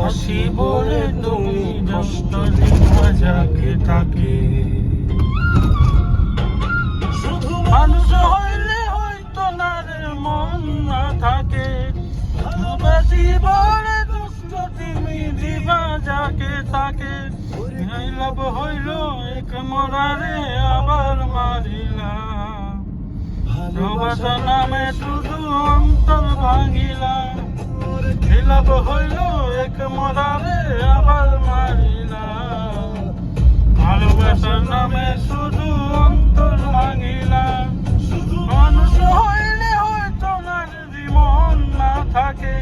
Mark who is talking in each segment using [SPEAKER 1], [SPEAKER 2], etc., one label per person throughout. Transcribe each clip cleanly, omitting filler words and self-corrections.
[SPEAKER 1] ভালোবাসি বলে তুমি কষ্ট দিবা যাকে তাকে। মানুষ হইলে হয়তো না রে মন না থাকে, ভালোবাসি বলে দুষ্ট তুমি দিবা যাকে তাকে। লাভ হইল এক মরারে আবার মারিলা, ভালোবাসা নামে শুধু অন্তর ভাঙিলা। লাভ হইল এক মরারে আবার মারিলা, ভালোবাসার নামে শুধু অন্তর ভাঙিলা। মানুষ হইলে হয়তো না যদি মন না থাকে,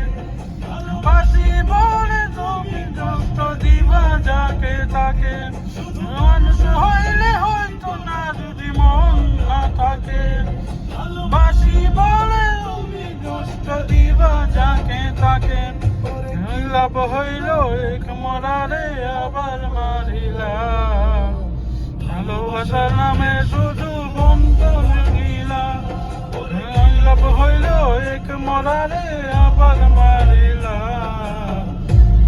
[SPEAKER 1] বাসি বলে তুমি কষ্ট দিবা যাকে তাকে। মানুষ হইলে হয়তো না যদি মন না থাকে, বাসি বলে তুমি কষ্ট দিবা যাকে তাকে। লাভ হইল এক মরারে আবার মারিলা, ভালোবাসার নামে শুধু বন্ধু ভাঙিলা। লাভ হইল এক মরারে আবার মারিলা,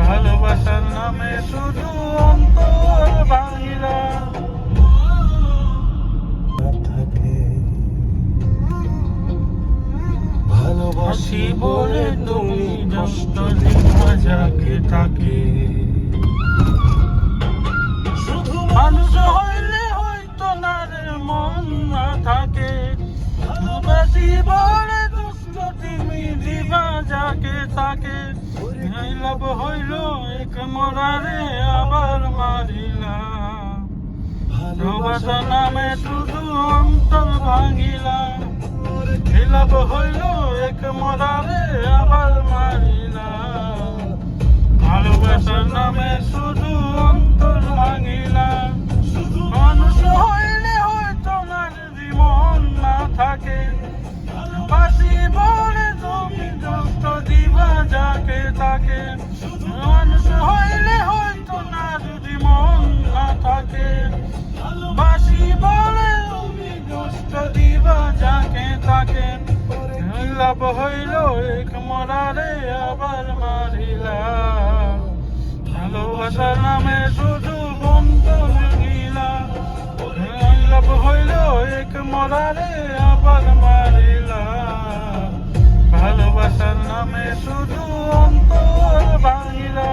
[SPEAKER 1] ভালোবাসার নামে শুধু অন্তর ভাঙিলা। ভালোবাসি বলে তুমি কষ্ট দিবা যাকে তাকে। মানুষ হইলে হয়তো না রে মন না থাকে, ভালোবাসি বলে দুষ্ট তুমি দিবা যাকে তাকে। লাভ হইল এক মরারে আবার মারিলা, ভালোবাসা নামে শুধু অন্তর ভাঙিলা। লাভ হইল এক মরারে আবার মারিলা, ভালোবাসার নামে শুধু অন্তর ভাঙিলা। মানুষ হইলে হয়তো না যদি মন না থাকে, বাসি বলে তুমি কষ্ট দিবা যাকে তাকে। মানুষ হইলে হয়তো না যদি মন না থাকে, বাসি বলে তুমি কষ্ট দিবা যাকে তাকে। লাভ হইল এক মরারে আবার মারিলা, ভালোবাসার নামে শুধু বন্ধু ভাঙিলা। লাভ হইল এক মরারে আবার মারিলা, ভালোবাসার নামে শুধু অন্তর ভাঙিলা।